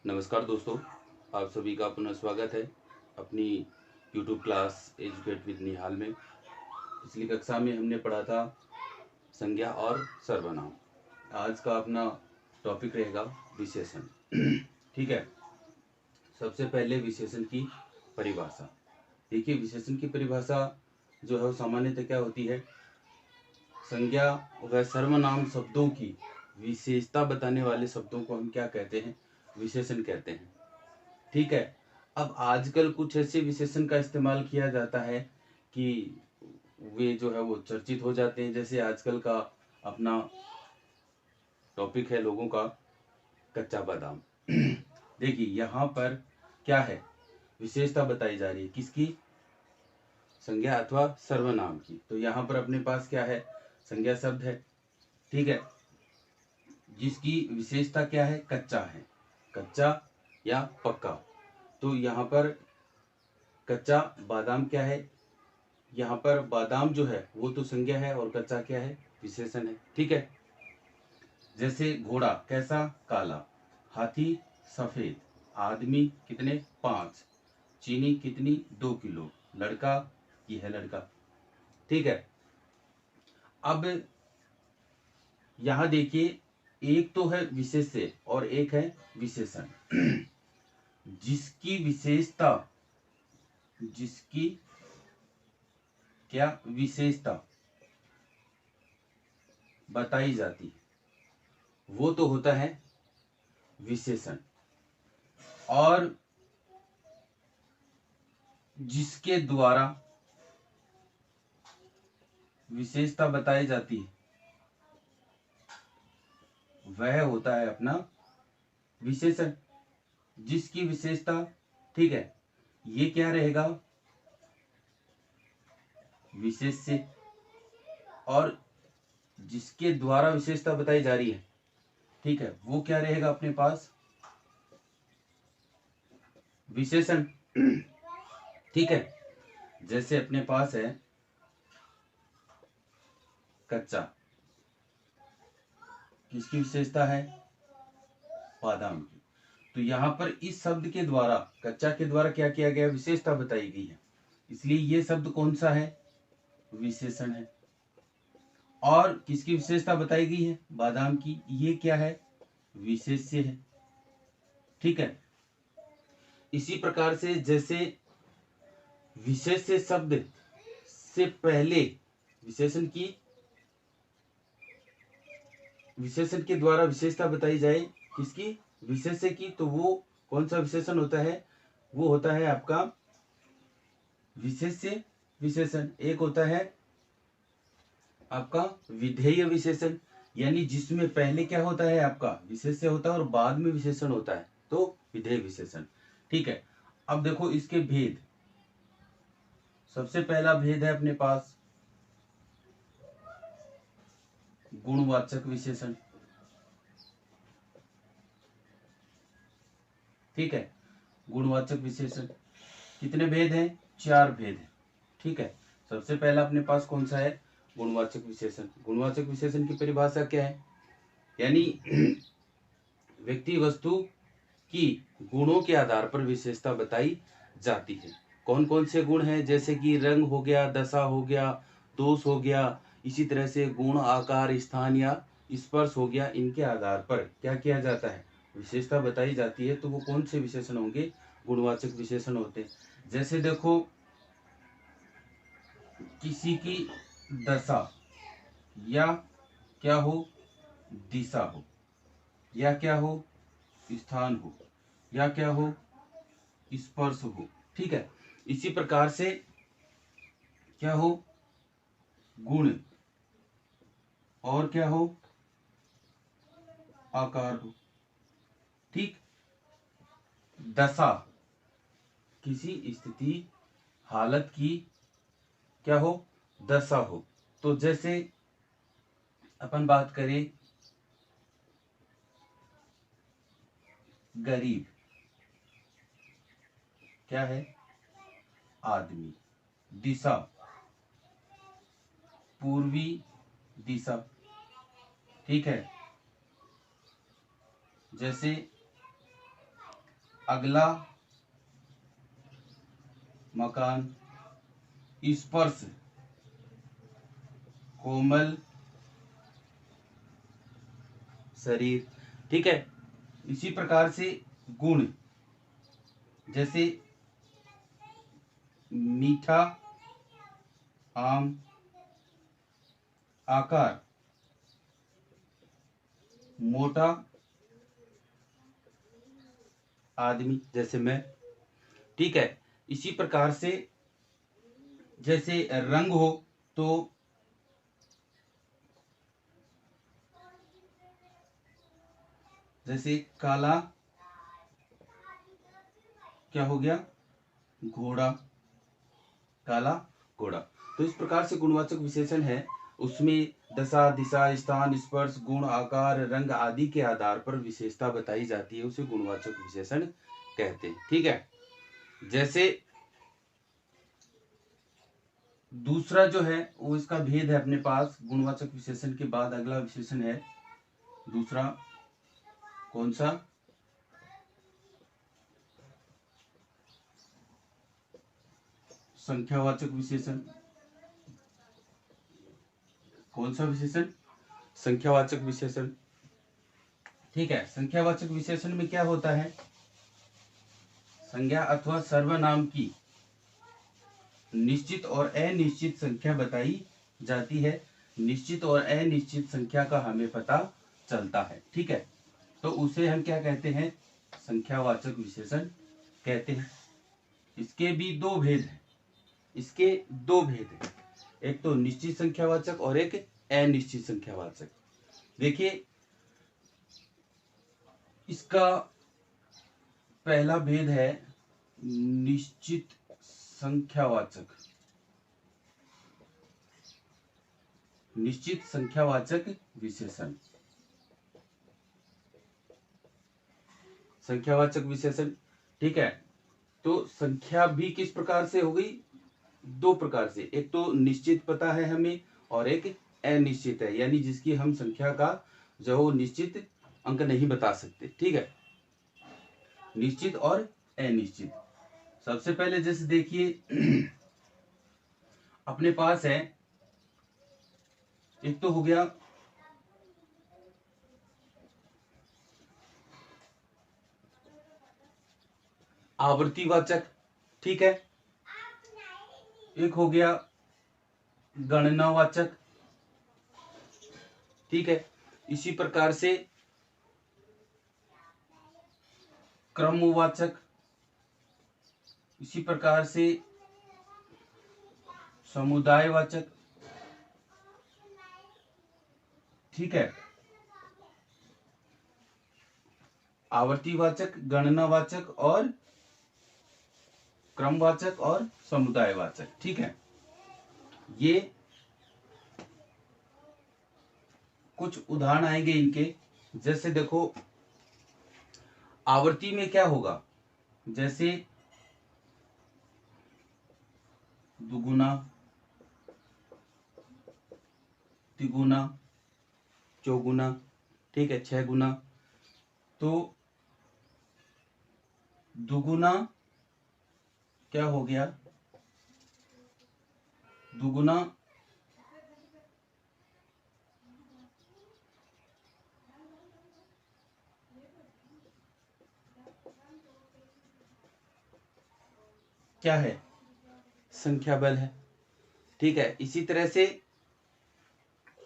नमस्कार दोस्तों, आप सभी का पुनः स्वागत है अपनी YouTube क्लास एजुकेट विद निहाल में। पिछली कक्षा में हमने पढ़ा था संज्ञा और सर्वनाम। आज का अपना टॉपिक रहेगा विशेषण। ठीक है, सबसे पहले विशेषण की परिभाषा देखिए। विशेषण की परिभाषा जो है वो सामान्यतः क्या होती है? संज्ञा व सर्वनाम शब्दों की विशेषता बताने वाले शब्दों को हम क्या कहते हैं? विशेषण कहते हैं। ठीक है, अब आजकल कुछ ऐसे विशेषण का इस्तेमाल किया जाता है कि वे जो है वो चर्चित हो जाते हैं। जैसे आजकल का अपना टॉपिक है लोगों का कच्चा बादाम। देखिए यहाँ पर क्या है, विशेषता बताई जा रही है किसकी? संज्ञा अथवा सर्वनाम की। तो यहाँ पर अपने पास क्या है? संज्ञा शब्द है, ठीक है, जिसकी विशेषता क्या है? कच्चा है, कच्चा या पक्का। तो यहाँ पर कच्चा बादाम क्या है? यहाँ पर बादाम जो है वो तो संज्ञा है और कच्चा क्या है? विशेषण है। ठीक है, जैसे घोड़ा कैसा? काला, हाथी सफेद, आदमी कितने? 5, चीनी कितनी? 2 किलो, लड़का ये है लड़का। ठीक है, अब यहाँ देखिए, एक तो है विशेष्य और एक है विशेषण। जिसकी विशेषता, जिसकी क्या विशेषता बताई जाती है वो तो होता है विशेषण, और जिसके द्वारा विशेषता बताई जाती है वह होता है अपना विशेषण। जिसकी विशेषता, ठीक है, ये क्या रहेगा? विशेष्य। और जिसके द्वारा विशेषता बताई जा रही है, ठीक है, वो क्या रहेगा अपने पास? विशेषण। ठीक है, जैसे अपने पास है कच्चा, किसकी विशेषता है? बादाम की। तो यहाँ पर इस शब्द के द्वारा, कच्चा के द्वारा क्या किया गया? विशेषता बताई गई है, इसलिए ये शब्द कौन सा है? विशेषण है। और किसकी विशेषता बताई गई है? बादाम की, ये क्या है? विशेष्य है। ठीक है, इसी प्रकार से जैसे विशेष्य शब्द से पहले विशेषण की, विशेषण के द्वारा विशेषता बताई जाए किसकी? विशेष्य की, तो वो कौन सा विशेषण होता है? वो होता है आपका विशेष्य विशेषण। एक होता है आपका विधेय विशेषण, यानी जिसमें पहले क्या होता है? आपका विशेष्य होता है और बाद में विशेषण होता है, तो विधेय विशेषण। ठीक है, अब देखो इसके भेद। सबसे पहला भेद है अपने पास गुणवाचक विशेषण। ठीक है, गुणवाचक विशेषण कितने भेद हैं? 4 भेद हैं। ठीक है, सबसे पहला अपने पास कौन सा है? गुणवाचक विशेषण। गुणवाचक विशेषण की परिभाषा क्या है? यानी व्यक्ति वस्तु की गुणों के आधार पर विशेषता बताई जाती है। कौन कौन से गुण हैं? जैसे कि रंग हो गया, दशा हो गया, दोष हो गया, इसी तरह से गुण, आकार, स्थान या स्पर्श हो गया। इनके आधार पर क्या किया जाता है? विशेषता बताई जाती है। तो वो कौन से विशेषण होंगे? गुणवाचक विशेषण होते हैं। जैसे देखो, किसी की दशा या क्या हो? दिशा हो, या क्या हो? स्थान हो, या क्या हो? स्पर्श हो। ठीक है, इसी प्रकार से क्या हो? गुण, और क्या हो? आकार हो। ठीक, दशा किसी स्थिति, हालत की क्या हो? दशा हो। तो जैसे अपन बात करें गरीब, क्या है? आदमी। दिशा, पूर्वी दिशा। ठीक है, जैसे अगला मकान, स्पर्श कोमल शरीर। ठीक है, इसी प्रकार से गुण, जैसे मीठा आम, आकार मोटा आदमी जैसे मैं। ठीक है, इसी प्रकार से जैसे रंग हो तो जैसे काला क्या हो गया, घोड़ा, काला घोड़ा। तो इस प्रकार से गुणवाचक विशेषण है, उसमें दशा, दिशा, स्थान, स्पर्श, गुण, आकार, रंग आदि के आधार पर विशेषता बताई जाती है, उसे गुणवाचक विशेषण कहते हैं। ठीक है, जैसे दूसरा जो है वो इसका भेद है अपने पास, गुणवाचक विशेषण के बाद अगला विशेषण है दूसरा, कौन सा, संख्यावाचक विशेषण। कौन सा विशेषण, संख्यावाचक विशेषण। ठीक है, संख्यावाचक विशेषण में क्या होता है, संज्ञा अथवा सर्वनाम की निश्चित और अनिश्चित संख्या बताई जाती है, निश्चित और अनिश्चित संख्या का हमें पता चलता है। ठीक है, तो उसे हम क्या कहते हैं, संख्यावाचक विशेषण कहते हैं। इसके भी दो भेद हैं, इसके दो भेद हैं, एक तो निश्चित संख्यावाचक और एक अनिश्चित संख्यावाचक। देखिए, इसका पहला भेद है निश्चित संख्यावाचक, निश्चित संख्यावाचक विशेषण। संख्यावाचक विशेषण, ठीक है, तो संख्या भी किस प्रकार से हो गई, दो प्रकार से, एक तो निश्चित पता है हमें और एक अनिश्चित है, यानी जिसकी हम संख्या का जो निश्चित अंक नहीं बता सकते। ठीक है, निश्चित और अनिश्चित। सबसे पहले जैसे देखिए अपने पास है, एक तो हो गया आवर्तीवाचक, ठीक है, एक हो गया गणनावाचक। ठीक है, इसी प्रकार से क्रमवाचक, इसी प्रकार से समुदायवाचक। ठीक है, आवर्तीवाचक, गणनावाचक और क्रमवाचक और समुदायवाचक। ठीक है, ये कुछ उदाहरण आएंगे इनके। जैसे देखो, आवर्ती में क्या होगा, जैसे दुगुना, तिगुना, चौगुना, ठीक है, 6 गुना। तो दुगुना क्या हो गया, दुगुना क्या है, संख्या बल है। ठीक है, इसी तरह से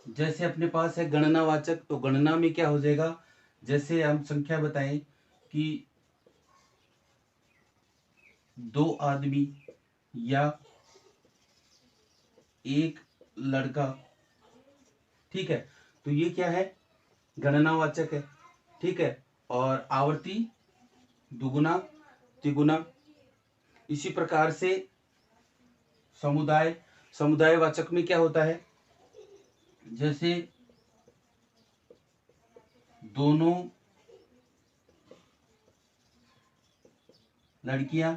जैसे अपने पास है गणनावाचक, तो गणना में क्या हो जाएगा, जैसे हम संख्या बताएं कि 2 आदमी या एक लड़का। ठीक है, तो ये क्या है, गणनावाचक है। ठीक है, और आवर्ती दुगुना, तिगुना। इसी प्रकार से समुदाय, समुदायवाचक में क्या होता है, जैसे दोनों लड़कियां,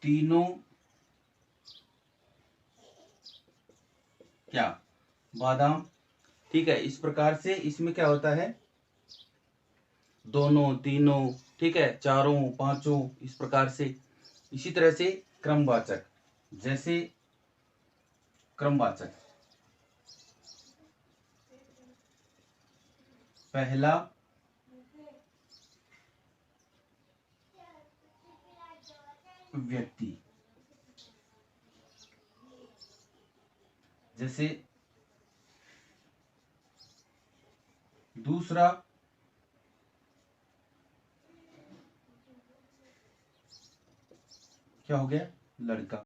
तीनों क्या, बादाम। ठीक है, इस प्रकार से इसमें क्या होता है, दोनों, तीनों, ठीक है, चारों, पांचों, इस प्रकार से। इसी तरह से क्रमवाचक, जैसे क्रमवाचक पहला, व्यक्ति, जैसे दूसरा क्या हो गया, लड़का।